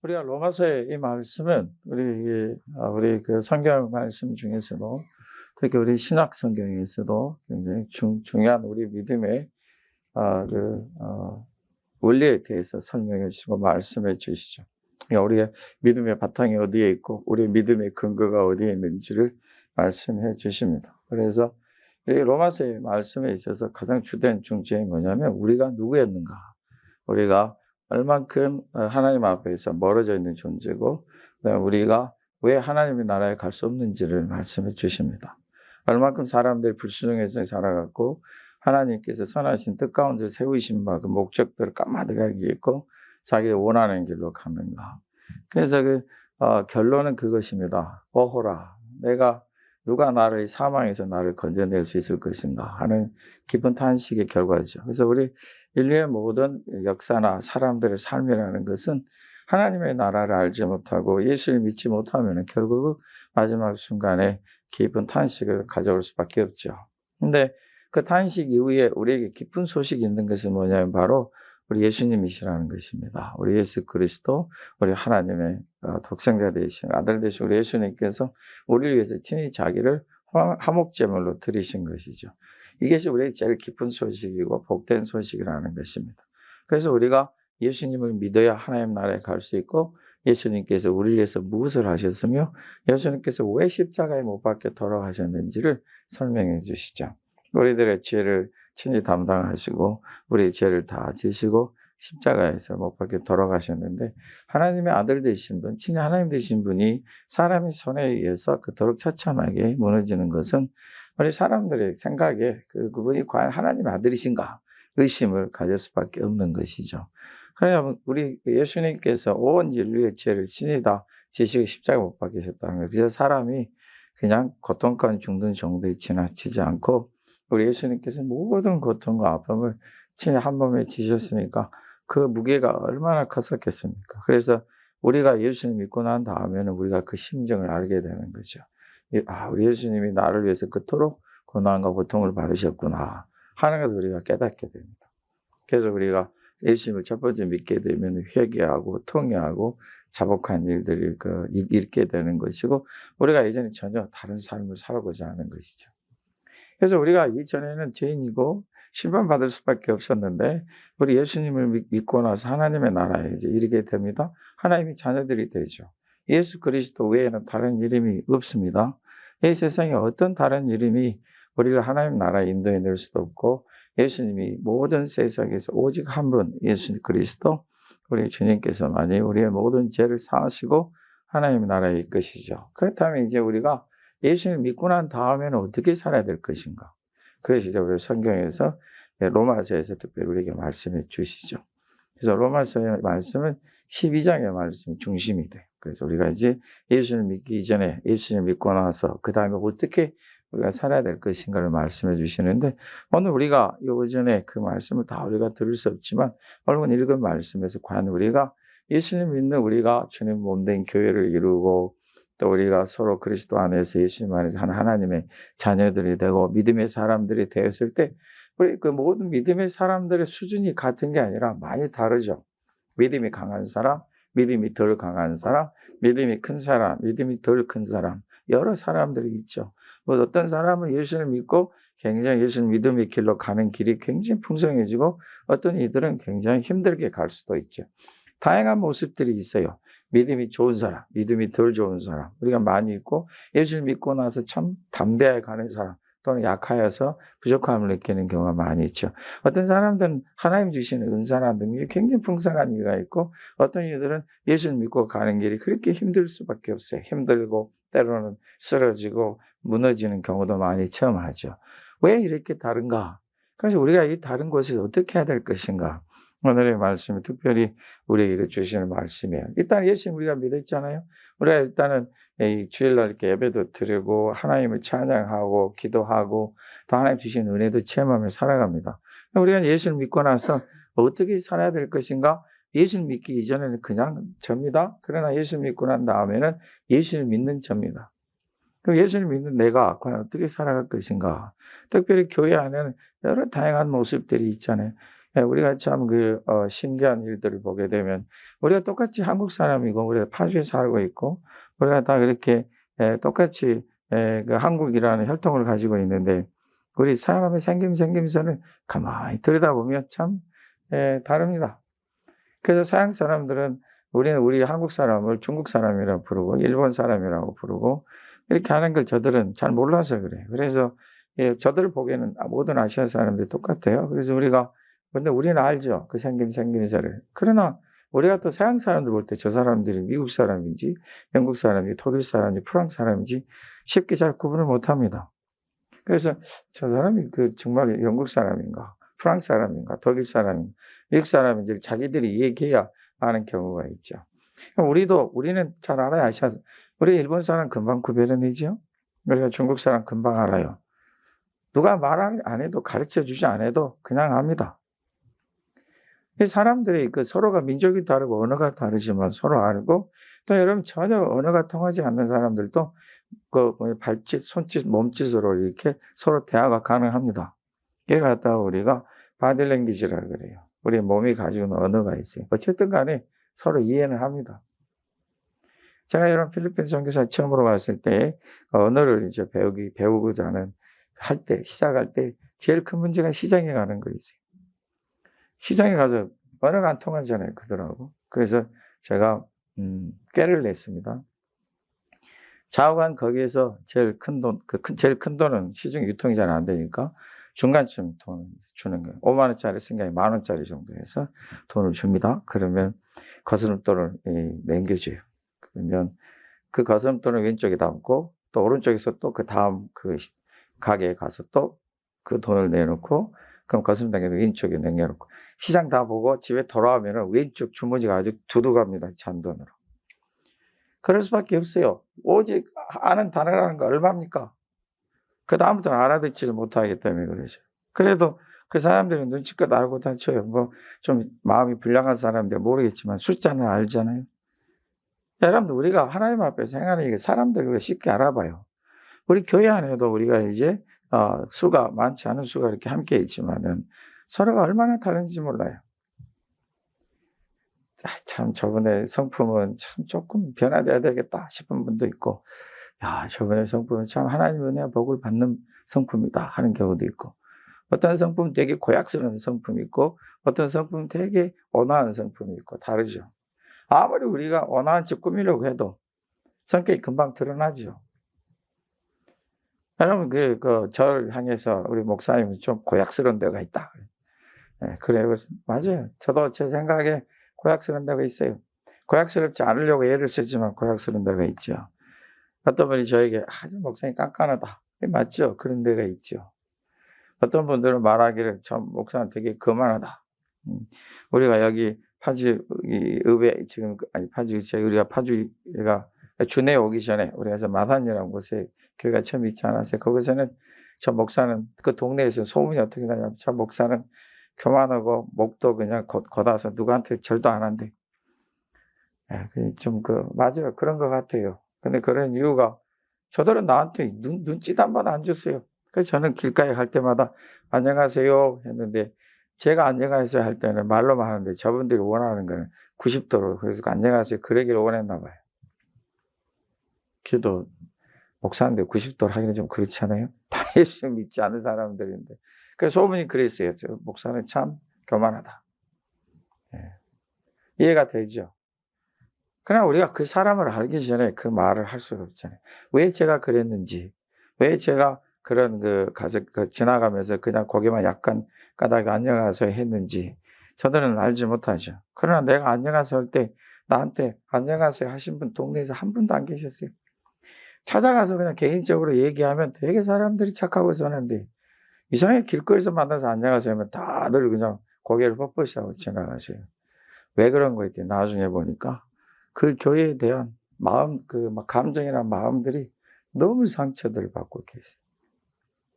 우리가 로마서의 이 말씀은 우리 그 성경 말씀 중에서도 특히 우리 신약 성경에서도 굉장히 중요한 우리 믿음의 원리에 대해서 설명해 주시고 말씀해 주시죠. 그러니까 우리의 믿음의 바탕이 어디에 있고 우리의 믿음의 근거가 어디에 있는지를 말씀해 주십니다. 그래서 이 로마서의 말씀에 있어서 가장 주된 중점이 뭐냐면 우리가 누구였는가, 우리가 얼만큼 하나님 앞에서 멀어져 있는 존재고, 그다음에 우리가 왜 하나님의 나라에 갈 수 없는지를 말씀해 주십니다. 얼만큼 사람들이 불순종해서 살아갔고 하나님께서 선하신 뜻 가운데 세우신 바 그 목적들을 까마득하게 있고 자기가 원하는 길로 가는가. 그래서 결론은 그것입니다. 오호라, 누가 나를 사망에서 나를 건져낼 수 있을 것인가 하는 깊은 탄식의 결과죠. 그래서 우리 인류의 모든 역사나 사람들의 삶이라는 것은 하나님의 나라를 알지 못하고 예수를 믿지 못하면 결국 마지막 순간에 깊은 탄식을 가져올 수밖에 없죠. 근데 그 탄식 이후에 우리에게 기쁜 소식이 있는 것은 뭐냐면 바로 우리 예수님이시라는 것입니다. 우리 예수 그리스도, 우리 하나님의 독생자 되신 아들 되신 우리 예수님께서 우리를 위해서 친히 자기를 화목제물로 드리신 것이죠. 이것이 우리의 제일 기쁜 소식이고 복된 소식이라는 것입니다. 그래서 우리가 예수님을 믿어야 하나님 나라에 갈 수 있고, 예수님께서 우리를 위해서 무엇을 하셨으며 예수님께서 왜 십자가에 못 박혀 돌아가셨는지를 설명해 주시죠. 우리들의 죄를 친히 담당하시고 우리의 죄를 다 지시고 십자가에서 못 박혀 돌아가셨는데, 하나님의 아들 되신 분, 친히 하나님 되신 분이 사람의 손에 의해서 그토록 처참하게 무너지는 것은 우리 사람들의 생각에 그분이 과연 하나님의 아들이신가 의심을 가질 수밖에 없는 것이죠. 그러면 우리 예수님께서 온 인류의 죄를 친히 다 지시고 십자가에 못 박히셨다는 거예요. 그래서 사람이 그냥 고통 가운데 죽는 정도에 지나치지 않고 우리 예수님께서 모든 고통과 아픔을 친히 한 몸에 지셨으니까 그 무게가 얼마나 컸었겠습니까? 그래서 우리가 예수님 믿고 난 다음에는 우리가 그 심정을 알게 되는 거죠. 우리 예수님이 나를 위해서 그토록 고난과 고통을 받으셨구나 하는 것을 우리가 깨닫게 됩니다. 그래서 우리가 예수님을 첫 번째 믿게 되면 회개하고 통회하고 자복한 일들을 잃게 되는 것이고, 우리가 예전에 전혀 다른 삶을 살아보지 않은 것이죠. 그래서 우리가 이전에는 죄인이고 심판받을 수밖에 없었는데 우리 예수님을 믿고 나서 하나님의 나라에 이제 이르게 됩니다. 하나님의 자녀들이 되죠. 예수 그리스도 외에는 다른 이름이 없습니다. 이 세상에 어떤 다른 이름이 우리를 하나님 나라에 인도해 낼 수도 없고, 예수님이 모든 세상에서 오직 한 분, 예수 그리스도, 우리 주님께서만이 우리의 모든 죄를 사하시고 하나님의 나라에 이끄시죠. 그렇다면 이제 우리가 예수님을 믿고 난 다음에는 어떻게 살아야 될 것인가? 그것이 이제 우리 성경에서 로마서에서 특별히 우리에게 말씀해 주시죠. 그래서 로마서의 말씀은 12장의 말씀이 중심이 돼요. 그래서 우리가 이제 예수를 믿기 이전에, 예수를 믿고 나서 그 다음에 어떻게 우리가 살아야 될 것인가를 말씀해 주시는데, 오늘 우리가 요전에 그 말씀을 다 우리가 들을 수 없지만 오늘 읽은 말씀에서 과연 우리가 예수님 믿는 우리가 주님 몸된 교회를 이루고 또 우리가 서로 그리스도 안에서 예수님 안에서 하나님의 자녀들이 되고 믿음의 사람들이 되었을 때 우리 그 모든 믿음의 사람들의 수준이 같은 게 아니라 많이 다르죠. 믿음이 강한 사람, 믿음이 덜 강한 사람, 믿음이 큰 사람, 믿음이 덜 큰 사람, 여러 사람들이 있죠. 어떤 사람은 예수를 믿고 굉장히 예수님 믿음의 길로 가는 길이 굉장히 풍성해지고 어떤 이들은 굉장히 힘들게 갈 수도 있죠. 다양한 모습들이 있어요. 믿음이 좋은 사람, 믿음이 덜 좋은 사람, 우리가 많이 있고, 예수를 믿고 나서 참 담대하게 가는 사람, 또는 약하여서 부족함을 느끼는 경우가 많이 있죠. 어떤 사람들은 하나님 주시는 은사나 능력이 굉장히 풍성한 이유가 있고, 어떤 이들은 예수를 믿고 가는 길이 그렇게 힘들 수밖에 없어요. 힘들고 때로는 쓰러지고 무너지는 경우도 많이 체험하죠. 왜 이렇게 다른가? 그래서 우리가 이 다른 곳에서 어떻게 해야 될 것인가? 오늘의 말씀이 특별히 우리에게 주시는 말씀이에요. 일단 예수님 우리가 믿었잖아요. 우리가 일단은 이 주일날 이렇게 예배도 드리고 하나님을 찬양하고 기도하고 또 하나님 주신 은혜도 체험하며 살아갑니다. 우리가 예수를 믿고 나서 어떻게 살아야 될 것인가? 예수를 믿기 이전에는 그냥 접니다. 그러나 예수를 믿고 난 다음에는 예수를 믿는 접니다. 그럼 예수를 믿는 내가 과연 어떻게 살아갈 것인가? 특별히 교회 안에는 여러 다양한 모습들이 있잖아요. 우리가 참 신기한 일들을 보게 되면 우리가 똑같이 한국 사람이고 우리가 파주에 살고 있고 우리가 다 그렇게 똑같이 그 한국이라는 혈통을 가지고 있는데 우리 사람의 생김새는 가만히 들여다보면 참 다릅니다. 그래서 서양 사람들은 우리는 우리 한국 사람을 중국 사람이라고 부르고 일본 사람이라고 부르고 이렇게 하는 걸 저들은 잘 몰라서 그래요. 그래서 저들 보기에는 모든 아시아 사람들이 똑같아요. 그래서 근데 우리는 알죠. 그 생김새를. 그러나 우리가 또 서양 사람들 볼 때 저 사람들이 미국 사람인지 영국 사람인지 독일 사람인지 프랑스 사람인지 쉽게 잘 구분을 못 합니다. 그래서 저 사람이 정말 영국 사람인가 프랑스 사람인가 독일 사람인가 미국 사람인지 자기들이 얘기해야 아는 경우가 있죠. 우리는 잘 알아요. 아시아. 우리 일본 사람 금방 구별해내죠. 우리가 중국 사람 금방 알아요. 누가 말 안 해도 가르쳐 주지 않아도 그냥 압니다. 이 사람들이 서로가 민족이 다르고 언어가 다르지만 서로 알고 또 여러분 전혀 언어가 통하지 않는 사람들도 발짓, 손짓, 몸짓으로 이렇게 서로 대화가 가능합니다. 이걸 갖다가 우리가 바디랭귀지라 그래요. 우리 몸이 가지고 있는 언어가 있어요. 어쨌든 간에 서로 이해는 합니다. 제가 이런 필리핀 선교사 처음으로 갔을 때 언어를 이제 배우고자 시작할 때 제일 큰 문제가 시장에 가는 거였어요. 시장에 가서 언어가 안 통하잖아요, 그들하고. 그래서 제가 꾀를 냈습니다. 좌우간 거기에서 제일 큰 돈은 시중 유통이 잘 안 되니까 중간쯤 돈 주는 거예요. 5만 원짜리 쓴 게 아니라 10,000 원짜리 정도 해서 돈을 줍니다. 그러면 거스름돈을 남겨줘요. 그러면 그 거스름돈을 왼쪽에 담고 또 오른쪽에서 또 그 다음 가게에 가서 또 그 돈을 내놓고 그럼 거스름돈을 왼쪽에 남겨놓고 시장 다 보고 집에 돌아오면 왼쪽 주머니가 아주 두둑합니다. 잔돈으로. 그럴 수밖에 없어요. 오직 아는 단어라는 거 얼마입니까? 그 다음부터는 알아듣지를 못하기 때문에 그러죠. 그래도 그 사람들이 눈치껏 알고 다쳐요. 좀 마음이 불량한 사람인데 모르겠지만 숫자는 알잖아요. 여러분들 우리가 하나님 앞에서 행하는 사람들을 쉽게 알아봐요. 우리 교회 안에도 우리가 이제 수가 많지 않은 수가 이렇게 함께 있지만은 서로가 얼마나 다른지 몰라요. 참 저번에 성품은 참 조금 변화돼야 되겠다 싶은 분도 있고 저번에 성품은 참 하나님 은혜와 복을 받는 성품이다 하는 경우도 있고 어떤 성품은 되게 고약스러운 성품이 있고 어떤 성품은 되게 온화한 성품이 있고 다르죠. 아무리 우리가 온화한 척 꾸미려고 해도 성격이 금방 드러나죠. 여러분 저를 향해서 우리 목사님은 좀 고약스러운 데가 있다. 그래요. 맞아요. 저도 제 생각에 고약스러운 데가 있어요. 고약스럽지 않으려고 애를 쓰지만 고약스러운 데가 있죠. 어떤 분이 저에게 아주 목사님 깐깐하다. 맞죠? 그런 데가 있죠. 어떤 분들은 말하기를 저 목사는 되게 거만하다. 우리가 여기 파주 의회 지금 우리가 파주가 주내 오기 전에 우리가 마산이라는 곳에 교회가 처음 있지 않았어요. 거기서는 저 목사는 그 동네에서 소문이 어떻게 나냐면 저 목사는 교만하고 목도 그냥 걷어서 누구한테 절도 안 한대. 좀 맞아요. 그런 것 같아요. 근데 그런 이유가 저들은 나한테 눈짓 한 번 안 줬어요. 그래서 저는 길가에 갈 때마다 안녕하세요 했는데 제가 안녕하세요 할 때는 말로만 하는데 저분들이 원하는 거는 90도로 그래서 안녕하세요 그러기를 원했나 봐요. 기도 목사인데 90도로 하기는 좀 그렇잖아요. 다 예수 믿지 않는 사람들인데. 그래서 소문이 그랬어요. 저 목사는 참 교만하다. 이해가 되죠. 그러나 우리가 그 사람을 알기 전에 그 말을 할 수가 없잖아요. 왜 제가 그랬는지, 왜 제가 그런 지나가면서 그냥 고개만 약간 까다가 안녕하세요 했는지 저들은 알지 못하죠. 그러나 내가 안녕하세요 할 때 나한테 안녕하세요 하신 분 동네에서 한 분도 안 계셨어요. 찾아가서 그냥 개인적으로 얘기하면 되게 사람들이 착하고 선한데 이상하게 길거리에서 만나서 안녕하세요 하면 다들 그냥 고개를 뻣뻣이 하고 지나가세요. 왜 그런 거였대 나중에 보니까 그 교회에 대한 마음, 감정이나 마음들이 너무 상처들을 받고 계세요.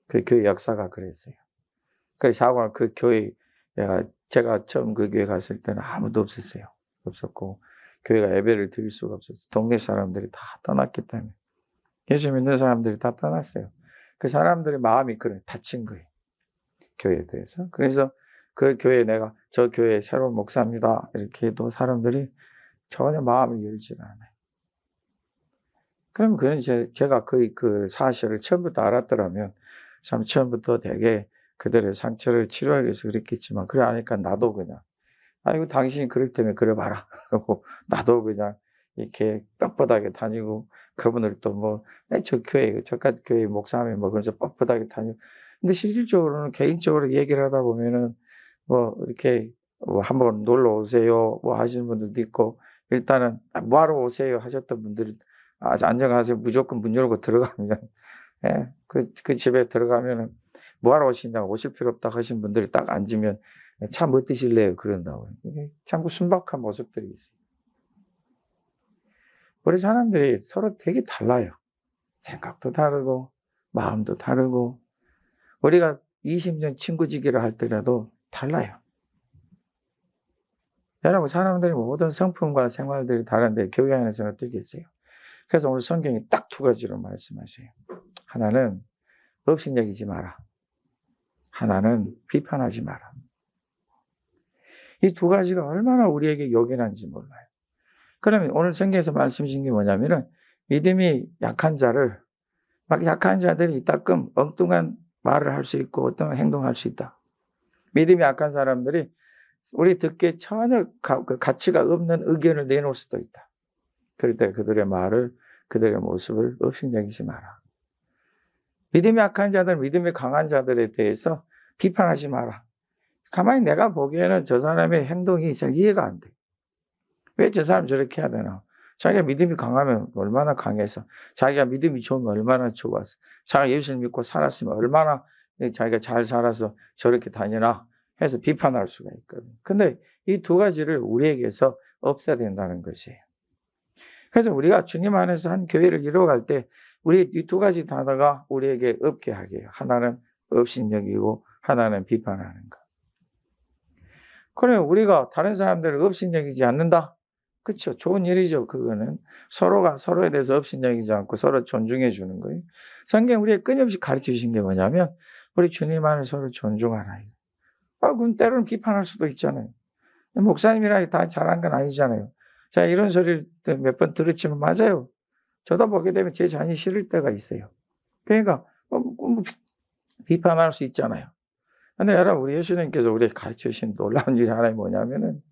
그 교회 역사가 그랬어요. 그래서 그 교회, 제가 처음 그 교회 갔을 때는 아무도 없었어요. 없었고, 교회가 예배를 드릴 수가 없었어요. 동네 사람들이 다 떠났기 때문에. 예수 믿는 사람들이 다 떠났어요. 그 사람들의 마음이 다친 거예요. 교회에 대해서. 그래서 그 교회에 내가 저 교회의 새로운 목사입니다. 이렇게 해도 사람들이 전혀 마음을 열지 않아요. 그럼 그건 제가 그 사실을 처음부터 알았더라면 참 처음부터 되게 그들의 상처를 치료하기 위해서 그랬겠지만 그래 하니까 나도 그냥 아이고 당신이 그럴 때면 그래 봐라 하고 나도 그냥 이렇게 뻣뻣하게 다니고 그분들 또 뭐 저 교회 저까지 교회 목사하면 뭐 그러면서 뻣뻣하게 다니고 근데 실질적으로는 개인적으로 얘기를 하다 보면은 뭐 이렇게 뭐 "한번 놀러 오세요." 뭐 하시는 분들도 있고 일단은 "뭐하러 오세요?" 하셨던 분들이 안녕하세요 무조건 문 열고 들어가면 예 그 집에 들어가면은 "뭐하러 오시냐고 오실 필요 없다." 하신 분들이 딱 앉으면 "예 차 뭐 드실래요?" 그런다고요. 이게 참 그 순박한 모습들이 있어요. 우리 사람들이 서로 되게 달라요. 생각도 다르고 마음도 다르고 우리가 20년 친구지기를 할 때라도 달라요. 여러분 사람들이 모든 성품과 생활들이 다른데 교회 안에서는 어떻게 했어요? 그래서 오늘 성경이 딱 두 가지로 말씀하세요. 하나는 업신여기지 마라. 하나는 비판하지 마라. 이 두 가지가 얼마나 우리에게 요긴한지 몰라요. 그러면 오늘 성경에서 말씀 주신 게 뭐냐면은 믿음이 약한 자를 막 약한 자들이 이따금 엉뚱한 말을 할 수 있고 어떤 행동할 수 있다. 믿음이 약한 사람들이 우리 듣기에 전혀 그 가치가 없는 의견을 내놓을 수도 있다. 그럴 때 그들의 말을 그들의 모습을 업신여기지 마라. 믿음이 약한 자들, 믿음이 강한 자들에 대해서 비판하지 마라. 가만히 내가 보기에는 저 사람의 행동이 잘 이해가 안 돼. 왜 저 사람 저렇게 해야 되나? 자기가 믿음이 강하면 얼마나 강해서, 자기가 믿음이 좋으면 얼마나 좋아서, 자기가 예수를 믿고 살았으면 얼마나 자기가 잘 살아서 저렇게 다니나 해서 비판할 수가 있거든요. 근데 이 두 가지를 우리에게서 없애야 된다는 것이에요. 그래서 우리가 주님 안에서 한 교회를 이루어갈 때 우리 이 두 가지 단어가 우리에게 없게 하게 해요. 하나는 업신여기고 하나는 비판하는 것. 그러면 우리가 다른 사람들을 업신여기지 않는다? 그쵸. 좋은 일이죠. 그거는. 서로가 서로에 대해서 업신여기지 않고 서로 존중해 주는 거예요. 성경이 우리에게 끊임없이 가르쳐 주신 게 뭐냐면 우리 주님 안에 서로 존중하라. 그럼 때로는 비판할 수도 있잖아요. 목사님이라 다 잘한 건 아니잖아요. 자, 이런 소리를 몇 번 들었지만 맞아요. 저도 보게 되면 제 자신이 싫을 때가 있어요. 그러니까 비판할 수 있잖아요. 근데 여러분 우리 예수님께서 우리에게 가르쳐 주신 놀라운 일이 하나 뭐냐면은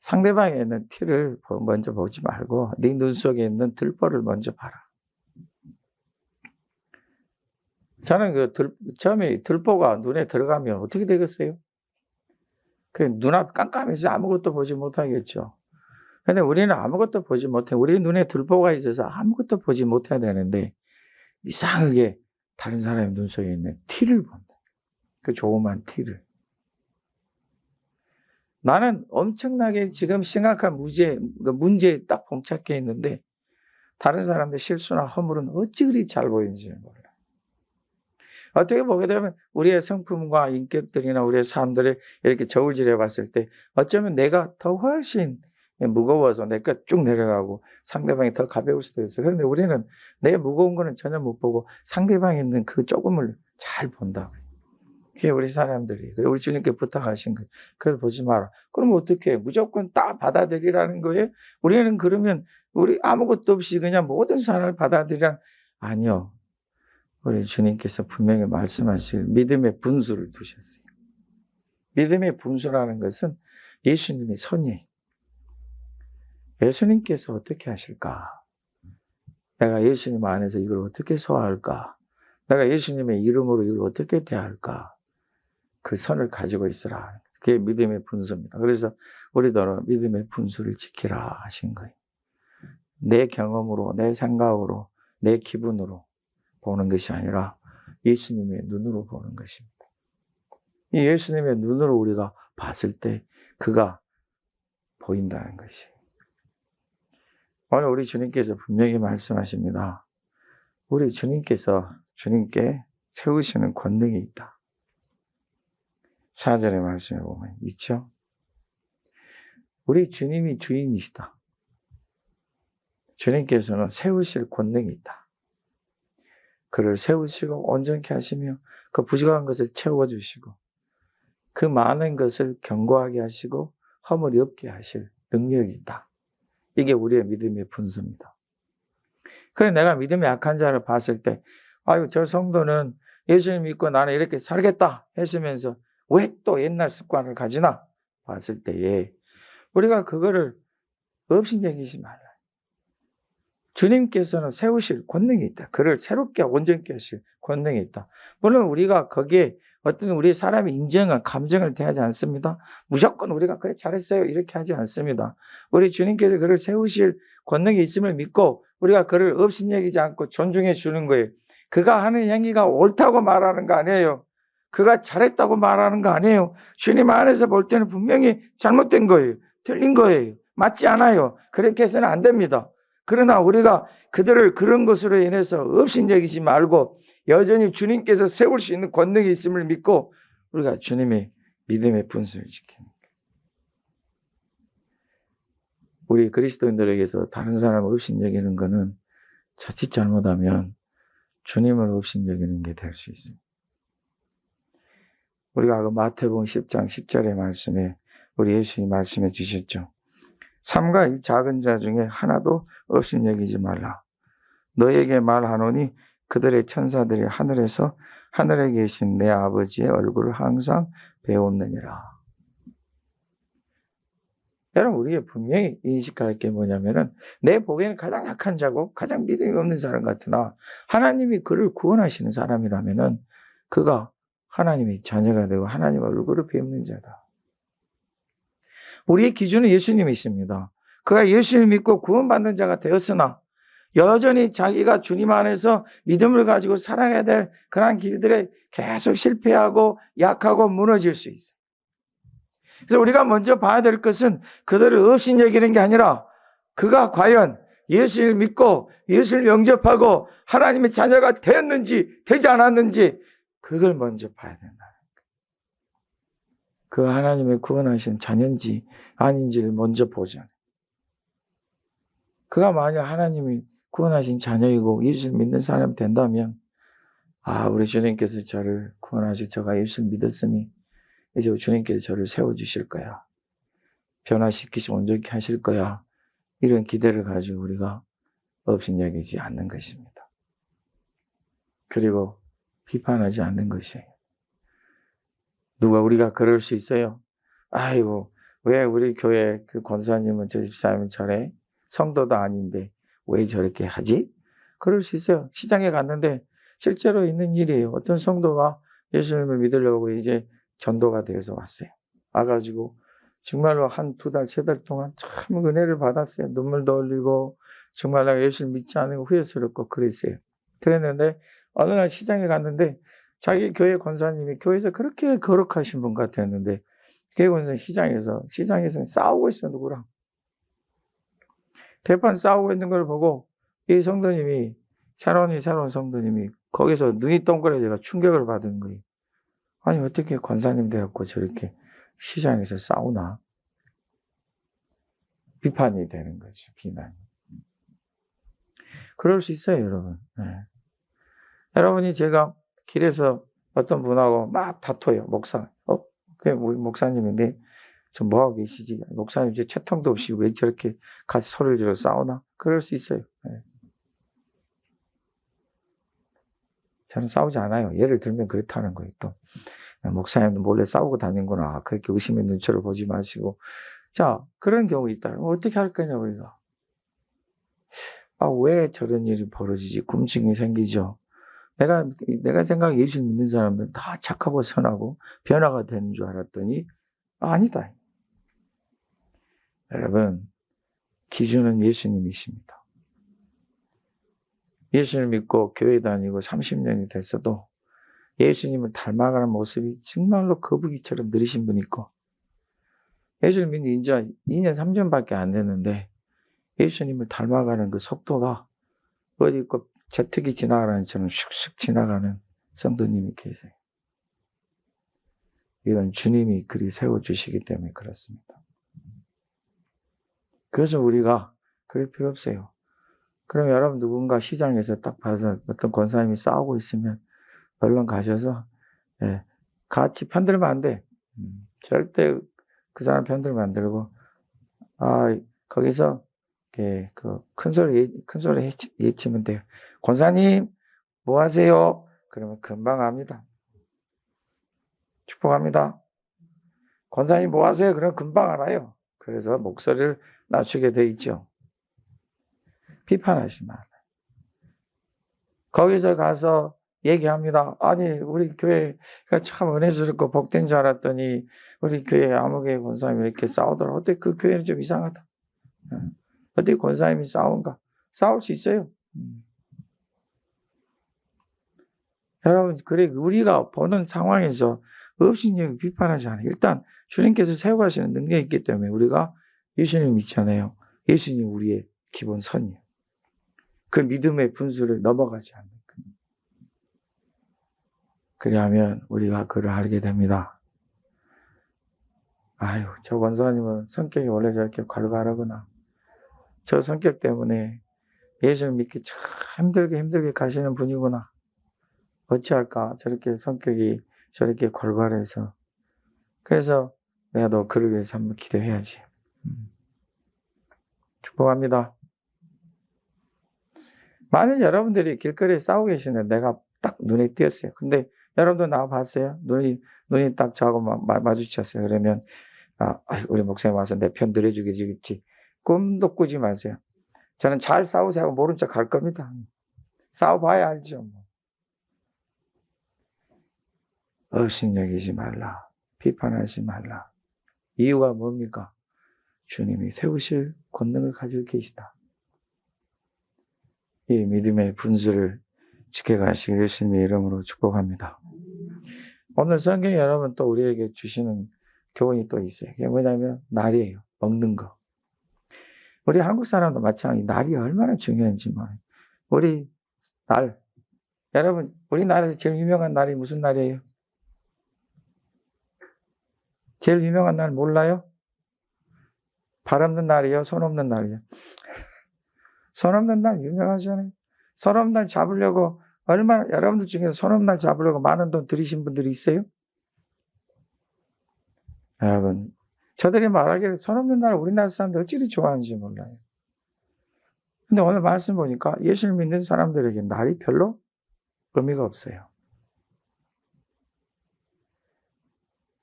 상대방에 있는 티를 먼저 보지 말고 네 눈 속에 있는 들보를 먼저 봐라. 저는 처음에 들보가 눈에 들어가면 어떻게 되겠어요? 그 눈앞 깜깜해서 아무것도 보지 못하겠죠. 근데 우리는 아무것도 보지 못해. 우리 눈에 들보가 있어서 아무것도 보지 못해야 되는데 이상하게 다른 사람의 눈 속에 있는 티를 본다. 그 조그만 티를. 나는 엄청나게 지금 심각한 문제에 딱 봉착해 있는데 다른 사람들 실수나 허물은 어찌 그리 잘 보이는지 몰라요. 어떻게 보게 되면 우리의 성품과 인격들이나 우리의 삶들을 이렇게 저울질해 봤을 때 어쩌면 내가 더 훨씬 무거워서 내가 쭉 내려가고 상대방이 더 가벼울 수도 있어요. 그런데 우리는 내 무거운 거는 전혀 못 보고 상대방에 있는 그 조금을 잘 본다고요. 그게 우리 사람들이. 우리 주님께 부탁하신 거예요. 그걸 보지 마라. 그럼 어떻게 해요? 무조건 다 받아들이라는 거예요? 우리는 그러면 우리 아무것도 없이 그냥 모든 사람을 받아들이라. 아니요. 우리 주님께서 분명히 말씀하실 믿음의 분수를 두셨어요. 믿음의 분수라는 것은 예수님의 선이에요. 예수님께서 어떻게 하실까? 내가 예수님 안에서 이걸 어떻게 소화할까? 내가 예수님의 이름으로 이걸 어떻게 대할까? 그 선을 가지고 있으라. 그게 믿음의 분수입니다. 그래서 우리도 믿음의 분수를 지키라 하신 거예요. 내 경험으로, 내 생각으로, 내 기분으로 보는 것이 아니라 예수님의 눈으로 보는 것입니다. 이 예수님의 눈으로 우리가 봤을 때 그가 보인다는 것이에요. 오늘 우리 주님께서 분명히 말씀하십니다. 우리 주님께 세우시는 권능이 있다. 4절의 말씀에 보면 있죠. 우리 주님이 주인이시다. 주님께서는 세우실 권능이 있다. 그를 세우시고 온전케 하시며 그 부족한 것을 채워주시고 그 많은 것을 견고하게 하시고 허물이 없게 하실 능력이 있다. 이게 우리의 믿음의 분수입니다. 그래 내가 믿음이 약한 자를 봤을 때 아유 저 성도는 예수님 믿고 나는 이렇게 살겠다 했으면서 왜 또 옛날 습관을 가지나 봤을 때에 우리가 그거를 업신여기지 말라. 주님께서는 세우실 권능이 있다. 그를 새롭게 온전케 하실 권능이 있다. 물론 우리가 거기에 어떤 우리 사람의 인정을 감정을 대하지 않습니다. 무조건 우리가 그래 잘했어요 이렇게 하지 않습니다. 우리 주님께서 그를 세우실 권능이 있음을 믿고 우리가 그를 업신여기지 않고 존중해 주는 거예요. 그가 하는 행위가 옳다고 말하는 거 아니에요. 그가 잘했다고 말하는 거 아니에요. 주님 안에서 볼 때는 분명히 잘못된 거예요. 틀린 거예요. 맞지 않아요. 그렇게 해서는 안 됩니다. 그러나 우리가 그들을 그런 것으로 인해서 업신여기지 말고 여전히 주님께서 세울 수 있는 권능이 있음을 믿고 우리가 주님의 믿음의 분수를 지킵니다. 우리 그리스도인들에게서 다른 사람을 업신여기는 것은 자칫 잘못하면 주님을 업신여기는 게 될 수 있습니다. 우리가 그 마태복음 10장 10절의 말씀에 우리 예수님이 말씀해 주셨죠. 삼가 이 작은 자 중에 하나도 업신여기지 말라. 너에게 말하노니 그들의 천사들이 하늘에서 하늘에 계신 내 아버지의 얼굴을 항상 배웠느니라. 여러분 우리가 분명히 인식할 게 뭐냐면은 내 보기에는 가장 약한 자고 가장 믿음이 없는 사람 같으나 하나님이 그를 구원하시는 사람이라면은 그가 하나님의 자녀가 되고 하나님의 얼굴을 배우는 자다. 우리의 기준은 예수님이십니다. 그가 예수를 믿고 구원받는 자가 되었으나 여전히 자기가 주님 안에서 믿음을 가지고 살아가야 될 그러한 길들에 계속 실패하고 약하고 무너질 수 있어요. 그래서 우리가 먼저 봐야 될 것은 그들을 업신여기는 게 아니라 그가 과연 예수를 믿고 예수를 영접하고 하나님의 자녀가 되었는지 되지 않았는지 그걸 먼저 봐야 된다. 그 하나님의 구원하신 자녀인지 아닌지를 먼저 보자. 그가 만약 하나님이 구원하신 자녀이고 예수를 믿는 사람이 된다면 아 우리 주님께서 저를 구원하실 저가 예수를 믿었으니 이제 주님께서 저를 세워주실 거야. 변화시키시 온전케 하실 거야. 이런 기대를 가지고 우리가 업신여기지 않는 것입니다. 그리고 비판하지 않는 것이에요. 누가 우리가 그럴 수 있어요? 아이고 왜 우리 교회 그 권사님은 저 집사님은 저래? 성도도 아닌데 왜 저렇게 하지? 그럴 수 있어요. 시장에 갔는데 실제로 있는 일이에요. 어떤 성도가 예수님을 믿으려고 이제 전도가 되어서 왔어요. 와가지고 정말로 한 2달, 3달 동안 참 은혜를 받았어요. 눈물도 흘리고 정말 내가 예수를 믿지 않은 거 후회스럽고 그랬어요. 그랬는데 어느 날 시장에 갔는데 자기 교회 권사님이 교회에서 그렇게 거룩하신 분 같았는데 교회 권사님 시장에서 싸우고 있어요. 누구랑. 대판 싸우고 있는 걸 보고 이 성도님이 새로운 성도님이 거기서 눈이 동그래져가 충격을 받은 거예요. 아니 어떻게 권사님 되었고 저렇게 시장에서 싸우나. 비판이 되는 거죠. 비난이. 그럴 수 있어요. 여러분. 네. 여러분이 제가 길에서 어떤 분하고 막 다퉈요. 목사. 그게 우리 목사님인데 좀 뭐하고 계시지? 목사님 이제 채통도 없이 왜 저렇게 같이 소리를 지르고 싸우나? 그럴 수 있어요. 네. 저는 싸우지 않아요. 예를 들면 그렇다는 거예요. 또 목사님도 몰래 싸우고 다니는구나. 그렇게 의심의 눈초를 보지 마시고. 자, 그런 경우 있다. 어떻게 할 거냐 우리가. 왜 저런 일이 벌어지지? 궁금증이 생기죠. 내가 생각에 예수 믿는 사람들은 다 착하고 선하고 변화가 되는 줄 알았더니 아니다. 여러분, 기준은 예수님이십니다. 예수를 믿고 교회 다니고 30년이 됐어도 예수님을 닮아가는 모습이 정말로 거북이처럼 느리신 분이 있고 예수를 믿는 이제 2년, 3년밖에 안 됐는데 예수님을 닮아가는 그 속도가 어디 있고 제특이 지나가는 것처럼 슉슉 지나가는 성도님이 계세요. 이건 주님이 그리 세워주시기 때문에 그렇습니다. 그래서 우리가 그럴 필요 없어요. 그럼 여러분 누군가 시장에서 딱 봐서 어떤 권사님이 싸우고 있으면 얼른 가셔서 같이 편들면 안 돼. 절대 그 사람 편들면 안 되고, 거기서 큰 소리 외치면 돼요. 권사님 뭐 하세요? 그러면 금방 합니다. 축복합니다. 권사님 뭐 하세요? 그러면 금방 알아요. 그래서 목소리를 낮추게 돼 있죠. 비판하지 말아요. 거기서 가서 얘기합니다. 아니 우리 교회가 참 은혜스럽고 복된 줄 알았더니 우리 교회 아무개 권사님이 이렇게 싸우더라. 어떻게 그 교회는 좀 이상하다. 어떻게 권사님이 싸운가? 싸울 수 있어요. 여러분, 그래 우리가 보는 상황에서 업신여기고 비판하지 않아요. 일단 주님께서 세우고 하시는 능력이 있기 때문에 우리가 예수님 믿잖아요. 예수님 우리의 기본 선이에요. 그 믿음의 분수를 넘어가지 않는 거예요. 그리하면 우리가 그를 알게 됩니다. 아유, 저 권사님은 성격이 원래 저렇게 괄괄하구나. 저 성격 때문에 예수를 믿기 참 힘들게 가시는 분이구나. 어찌할까? 저렇게 성격이 저렇게 괄괄해서. 그래서 내가 너 그를 위해서 한번 기도해야지. 축복합니다. 만일 여러분들이 길거리에 싸우고 계시는데 내가 딱 눈에 띄었어요. 근데 여러분도 나와 봤어요? 눈이 딱 저하고 마주쳤어요. 그러면 우리 목사님 와서 내 편 들어주겠지. 꿈도 꾸지 마세요. 저는 잘 싸우지 하고 모른 척 할 겁니다. 싸워봐야 알죠. 업신여기지 말라. 비판하지 말라. 이유가 뭡니까? 주님이 세우실 권능을 가지고 계시다. 이 믿음의 분수를 지켜가시길 예수님의 이름으로 축복합니다. 오늘 성경에 여러분 또 우리에게 주시는 교훈이 또 있어요. 그게 뭐냐면 날이에요. 먹는 거. 우리 한국 사람도 마찬가지 날이 얼마나 중요한지 몰라요. 우리 날. 여러분 우리나라에서 제일 유명한 날이 무슨 날이에요? 제일 유명한 날 몰라요? 발 없는 날이요? 손 없는 날이요? 손 없는 날 유명하잖아요. 손 없는 날 잡으려고 여러분들 중에서 손 없는 날 잡으려고 많은 돈 들이신 분들이 있어요? 여러분, 저들이 말하기를 손 없는 날 우리나라 사람들 어찌 좋아하는지 몰라요. 근데 오늘 말씀 보니까 예수를 믿는 사람들에게 날이 별로 의미가 없어요.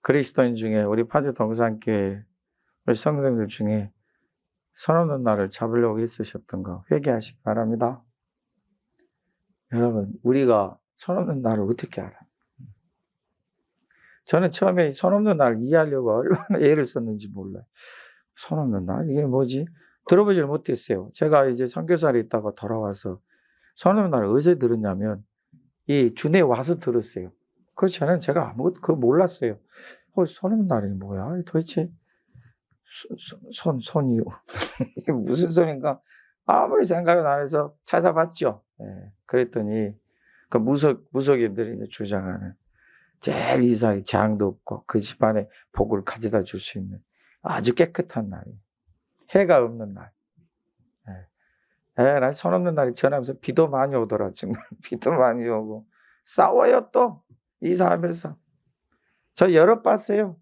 그리스도인 중에 우리 파주 동산교회 우리 성도님들 중에 손 없는 날을 잡으려고 했으셨던 거 회개하시기 바랍니다. 여러분, 우리가 손 없는 날을 어떻게 알아요? 저는 처음에 손 없는 날을 이해하려고 얼마나 애를 썼는지 몰라요. 손 없는 날? 이게 뭐지? 들어보질 못했어요. 제가 이제 선교사를 있다가 돌아와서 손 없는 날을 어디서 들었냐면 이 준에 와서 들었어요. 그 전에는 제가 아무것도 그거 몰랐어요. 손 없는 날이 뭐야? 도대체 손이요. 이게 무슨 소린가? 아무리 생각은 안 해서 찾아봤죠. 그랬더니 그 무속인들이 주장하는 제일 이상하게 재앙도 없고 그 집안에 복을 가져다 줄 수 있는 아주 깨끗한 날이에요. 해가 없는 날. 나 손 없는 날이 전하면서 비도 많이 오더라. 정말 비도 많이 오고 싸워요 또 이사하면서. 저 여러 봤어요.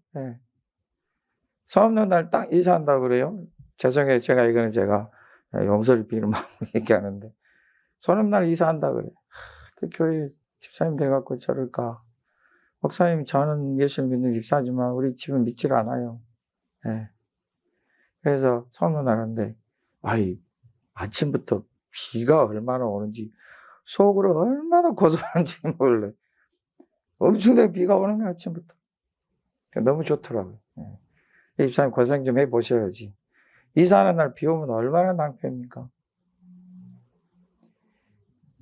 손 없는 날 딱 이사한다고 그래요. 죄송해요. 이거는 제가 용서를 비는 마음으로 얘기하는데 손 없는 날 이사한다고 그래요. 교회 집사님 돼갖고 저럴까. 목사님 저는 예수를 믿는 집사지만 우리 집은 믿질 않아요. 그래서 손 없는 날인데 아침부터 비가 얼마나 오는지 속으로 얼마나 고소한지 몰래 엄청나게 비가 오는 거야 아침부터. 너무 좋더라고요. 이 집사님 고생 좀 해보셔야지. 이사하는 날 비 오면 얼마나 낭패입니까?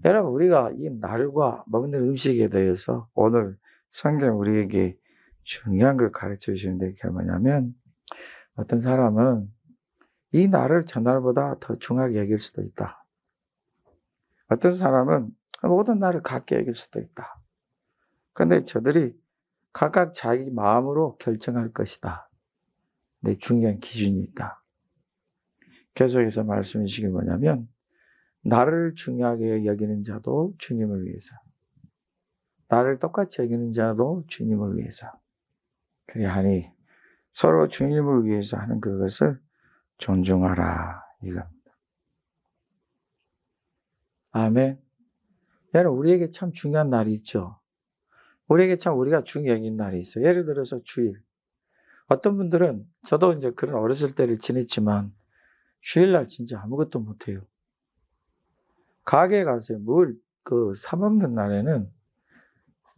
여러분 우리가 이 날과 먹는 음식에 대해서 오늘 성경 우리에게 중요한 걸 가르쳐 주시는데 그게 뭐냐면 어떤 사람은 이 날을 전날보다 더 중하게 여길 수도 있다. 어떤 사람은 모든 날을 같게 여길 수도 있다. 그런데 저들이 각각 자기 마음으로 결정할 것이다. 근데 중요한 기준이 있다. 계속해서 말씀해 주시기 뭐냐면 나를 중요하게 여기는 자도 주님을 위해서 나를 똑같이 여기는 자도 주님을 위해서 그리하니 서로 주님을 위해서 하는 그것을 존중하라 이겁니다. 아멘. 여러분 우리에게 참 중요한 날이 있죠. 우리에게 참 우리가 중요히 여긴 날이 있어요. 예를 들어서 주일. 어떤 분들은 저도 이제 그런 어렸을 때를 지냈지만 주일날 진짜 아무것도 못해요. 가게에 가서 뭘 사 먹는 날에는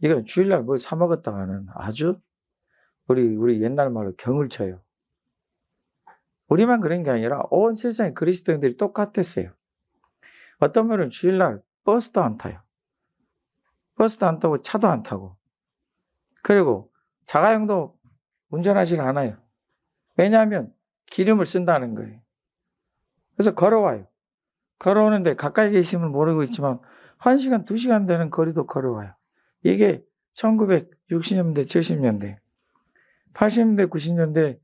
이건 주일날 뭘 사 먹었다가는 아주 우리 옛날 말로 경을 쳐요. 우리만 그런 게 아니라 온 세상의 그리스도인들이 똑같았어요. 어떤 분은 주일날 버스도 안 타요. 버스도 안 타고 차도 안 타고 그리고 자가용도 운전하지 않아요. 왜냐하면 기름을 쓴다는 거예요. 그래서 걸어와요. 걸어오는데 가까이 계시면 모르고 있지만 1시간, 2시간 되는 거리도 걸어와요. 이게 1960년대, 70년대, 80년대, 90년대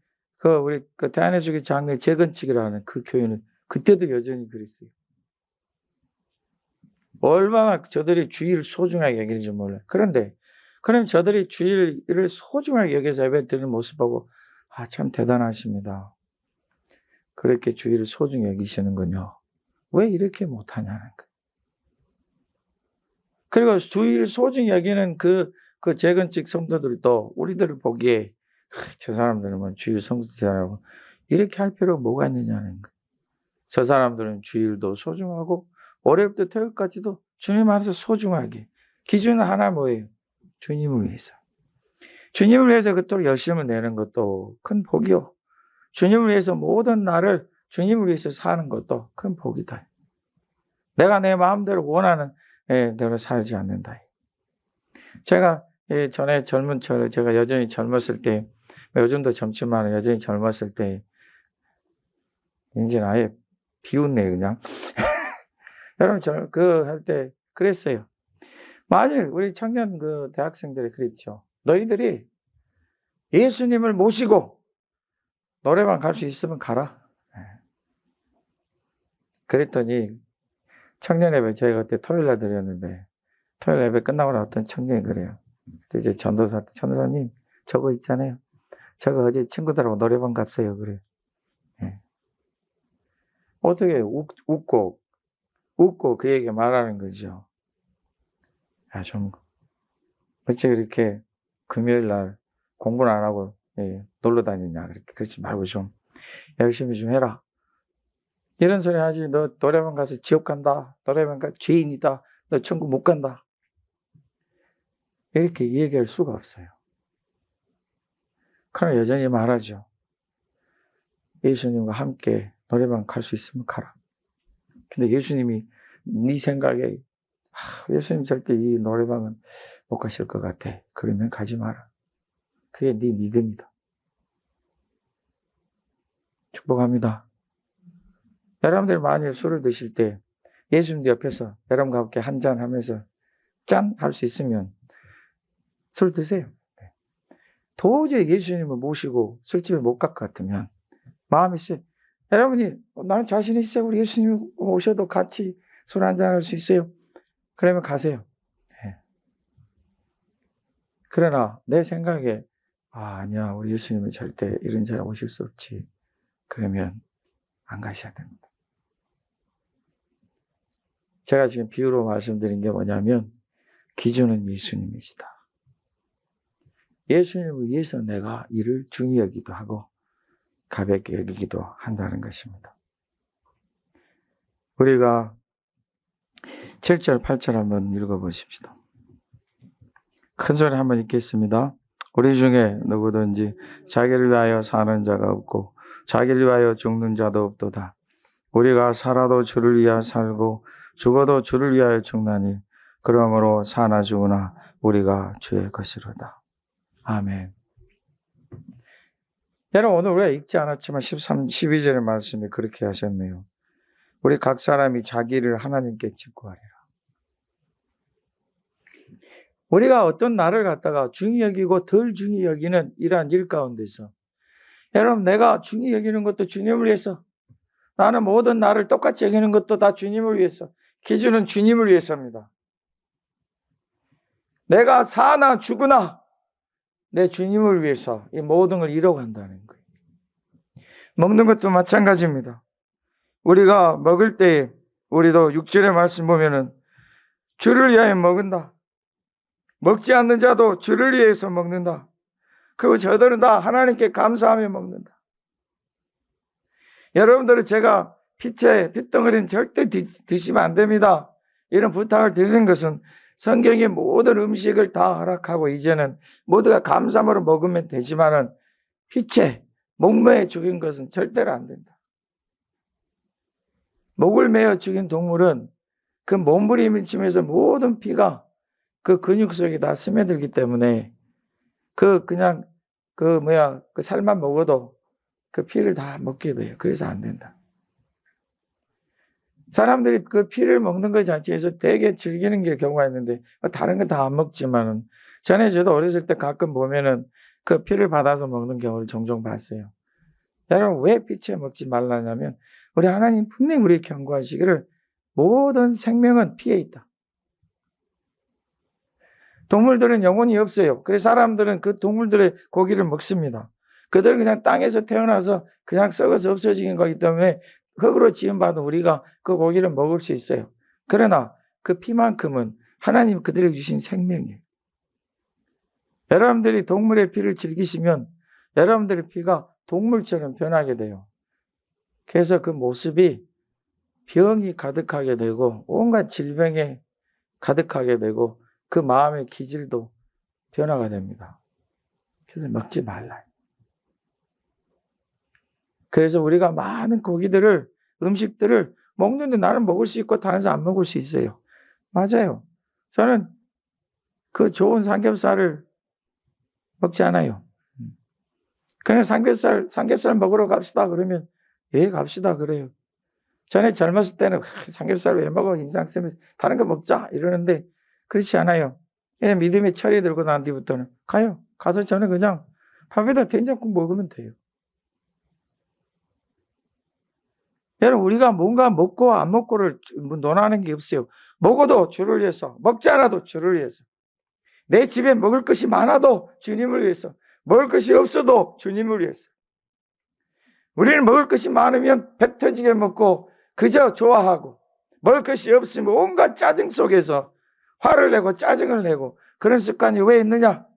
우리 대한해수교 장례 재건축이라는 그 교회는 그때도 여전히 그랬어요. 얼마나 저들이 주일을 소중하게 여기는지 몰라요. 그런데 그럼 저들이 주일을 소중하게 여기서 예배드리는 모습하고 참 대단하십니다. 그렇게 주일을 소중히 여기시는군요. 왜 이렇게 못하냐는 거예요. 그리고 주일을 소중히 여기는 그 재건축 성도들도 우리들을 보기에 저 사람들은 뭐 주일 성수자라고 이렇게 할 필요가 뭐가 있느냐는 거예요. 저 사람들은 주일도 소중하고 월요일부터 토요일까지도 주님 안에서 소중하게. 기준은 하나 뭐예요? 주님을 위해서. 주님을 위해서 그토록 열심을 내는 것도 큰 복이요. 주님을 위해서 모든 날을 주님을 위해서 사는 것도 큰 복이다. 내가 내 마음대로 원하는 대로 살지 않는다. 제가 전에 제가 여전히 젊었을 때, 요즘도 젊지만 여전히 젊었을 때, 이제는 아예 비웃네, 그냥. 여러분, 할 때 그랬어요. 맞아요. 우리 청년 대학생들이 그랬죠. 너희들이 예수님을 모시고 노래방 갈 수 있으면 가라. 그랬더니 청년 예배 저희가 그때 토요일 날 드렸는데 토요일 예배 끝나고 나 어떤 청년이 그래요. 이제 전도사님 저거 있잖아요. 저거 어제 친구들하고 노래방 갔어요. 그래. 어떻게 웃고 그에게 말하는 거죠. 좀 어째 그렇게 금요일 날 공부는 안 하고 놀러 다니냐. 그러지 말고 좀 열심히 좀 해라. 이런 소리 하지. 너 노래방 가서 지옥 간다. 노래방 가 죄인이다. 너 천국 못 간다. 이렇게 얘기할 수가 없어요. 그러나 여전히 말하죠. 예수님과 함께 노래방 갈 수 있으면 가라. 근데 예수님이 네 생각에 예수님 절대 이 노래방은 못 가실 것 같아. 그러면 가지 마라. 그게 네 믿음이다. 축복합니다. 여러분들이 만일 술을 드실 때 예수님 옆에서 여러분과 함께 한잔 하면서 짠! 할 수 있으면 술 드세요. 도저히 예수님을 모시고 술집에 못 갈 것 같으면 마음이 있어요. 여러분이 나는 자신 있어요. 우리 예수님 오셔도 같이 술 한잔 할 수 있어요. 그러면 가세요. 그러나 내 생각에 아니야. 우리 예수님은 절대 이런 자리 오실 수 없지. 그러면 안 가셔야 됩니다. 제가 지금 비유로 말씀드린 게 뭐냐면 기준은 예수님이시다. 예수님을 위해서 내가 이를 중히 여기기도 하고 가볍게 여기기도 한다는 것입니다. 우리가 7절, 8절 한번 읽어보십시다. 큰 소리 한번 읽겠습니다. 우리 중에 누구든지 자기를 위하여 사는 자가 없고 자기를 위하여 죽는 자도 없도다. 우리가 살아도 주를 위하여 살고 죽어도 주를 위하여 죽나니 그러므로 사나 죽으나 우리가 주의 것이로다. 아멘. 여러분 오늘 우리가 읽지 않았지만 12절의 말씀이 그렇게 하셨네요. 우리 각 사람이 자기를 하나님께 직구하리라. 우리가 어떤 날을 갖다가 중히 여기고 덜 중히 여기는 이러한 일 가운데서 여러분 내가 중히 여기는 것도 주님을 위해서 나는 모든 날을 똑같이 여기는 것도 다 주님을 위해서 기준은 주님을 위해서입니다. 내가 사나 죽으나 내 주님을 위해서 이 모든 걸 잃어간다는 거예요. 먹는 것도 마찬가지입니다. 우리가 먹을 때 우리도 6절의 말씀 보면은 주를 위하여 먹는다. 먹지 않는 자도 주를 위해서 먹는다. 그리고 저들은 다 하나님께 감사하며 먹는다. 여러분들은 제가 핏덩어리는 절대 드시면 안 됩니다. 이런 부탁을 드리는 것은 성경의 모든 음식을 다 허락하고 이제는 모두가 감사함으로 먹으면 되지만은 피채, 목매어 죽인 것은 절대로 안 된다. 목을 매어 죽인 동물은 그 몸부림치면서 모든 피가 그 근육 속에 다 스며들기 때문에 그 살만 먹어도 그 피를 다 먹게 돼요. 그래서 안 된다. 사람들이 그 피를 먹는 것 자체에서 되게 즐기는 게 경우가 있는데 다른 건 다 안 먹지만은 전에 저도 어렸을 때 가끔 보면은 그 피를 받아서 먹는 경우를 종종 봤어요. 여러분 왜 피채 먹지 말라냐면 우리 하나님 분명히 우리에게 경고하시기를 모든 생명은 피에 있다. 동물들은 영혼이 없어요. 그래서 사람들은 그 동물들의 고기를 먹습니다. 그들은 그냥 땅에서 태어나서 그냥 썩어서 없어지는 거기 때문에 흙으로 지음받은 우리가 그 고기를 먹을 수 있어요. 그러나 그 피만큼은 하나님 그들에게 주신 생명이에요. 여러분들이 동물의 피를 즐기시면 여러분들의 피가 동물처럼 변하게 돼요. 그래서 그 모습이 병이 가득하게 되고 온갖 질병에 가득하게 되고 그 마음의 기질도 변화가 됩니다. 그래서 먹지 말라. 그래서 우리가 많은 고기들을 음식들을 먹는데 나는 먹을 수 있고 다른 사람 안 먹을 수 있어요. 맞아요. 저는 그 좋은 삼겹살을 먹지 않아요. 그냥 삼겹살 먹으러 갑시다 그러면 예 갑시다 그래요. 전에 젊었을 때는 삼겹살 왜 먹어 인상 쓰면 다른 거 먹자 이러는데 그렇지 않아요. 그냥 믿음의 철이 들고 난 뒤부터는 가요. 가서 저는 그냥 밥에다 된장국 먹으면 돼요. 여러분 우리가 뭔가 먹고 안 먹고를 논하는 게 없어요. 먹어도 주를 위해서, 먹지 않아도 주를 위해서. 내 집에 먹을 것이 많아도 주님을 위해서, 먹을 것이 없어도 주님을 위해서. 우리는 먹을 것이 많으면 배 터지게 먹고 그저 좋아하고 먹을 것이 없으면 온갖 짜증 속에서 화를 내고 짜증을 내고 그런 습관이 왜 있느냐?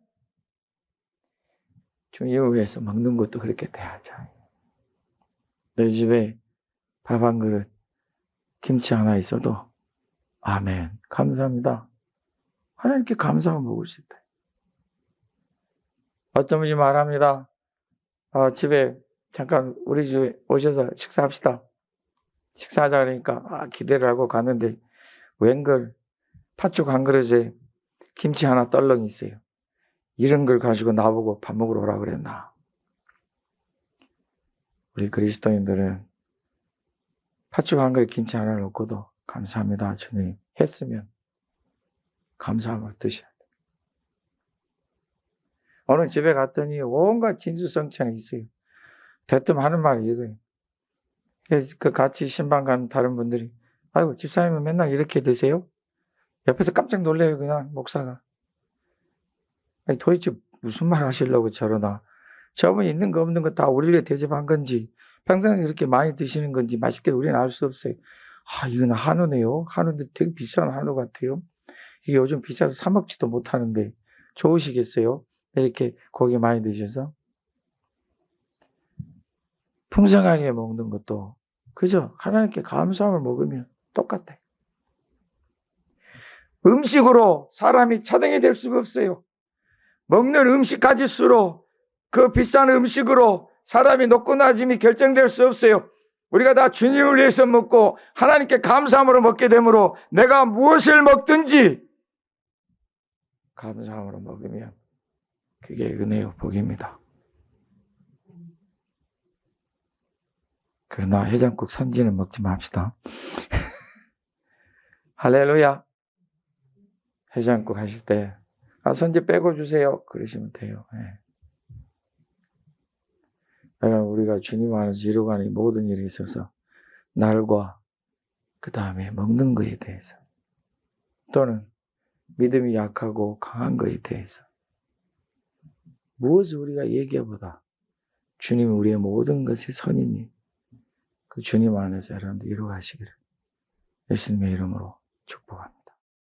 주님을 위해서 먹는 것도 그렇게 돼야죠. 내 집에 밥 한 그릇, 김치 하나 있어도 아멘, 감사합니다. 하나님께 감사하고 먹을 수 있다. 어떤 분이 말합니다. 집에 잠깐 우리 집에 오셔서 식사합시다. 식사하자 그러니까 기대를 하고 갔는데 웬걸 팥죽 한 그릇에 김치 하나 떨렁이 있어요. 이런 걸 가지고 나보고 밥 먹으러 오라 그랬나. 우리 그리스도인들은 팥죽 한 그릇 김치 하나 넣고도 감사합니다 주님 했으면 감사하고 드셔야 돼요. 오늘 집에 갔더니 온갖 진수성찬이 있어요. 대뜸 하는 말이 이거예요. 그 같이 신방 간 다른 분들이 아이고 집사님은 맨날 이렇게 드세요? 옆에서 깜짝 놀래요. 그냥 목사가. 아니, 도대체 무슨 말 하시려고 저러나. 저분이 있는 거 없는 거 다 우리를 대접한 건지 평생 이렇게 많이 드시는 건지 맛있게 우리는 알 수 없어요. 이건 한우네요. 한우인데 되게 비싼 한우 같아요. 이게 요즘 비싸서 사 먹지도 못하는데 좋으시겠어요? 이렇게 고기 많이 드셔서. 풍성하게 먹는 것도 그죠? 하나님께 감사함을 먹으면 똑같아요. 음식으로 사람이 차등이 될 수가 없어요. 먹는 음식 가짓수로 그 비싼 음식으로 사람이 높고 낮음이 결정될 수 없어요. 우리가 다 주님을 위해서 먹고 하나님께 감사함으로 먹게 되므로 내가 무엇을 먹든지 감사함으로 먹으면 그게 은혜요 복입니다. 그러나 해장국 선지는 먹지 맙시다. 할렐루야. 해장국 하실 때 선지 빼고 주세요. 그러시면 돼요. 네. 여러분 우리가 주님 안에서 이루어가는 모든 일에 있어서 날과 그 다음에 먹는 것에 대해서 또는 믿음이 약하고 강한 것에 대해서 무엇을 우리가 얘기해보다 주님이 우리의 모든 것이 선이니 그 주님 안에서 여러분들 이루어가시기를 예수님의 이름으로 축복합니다.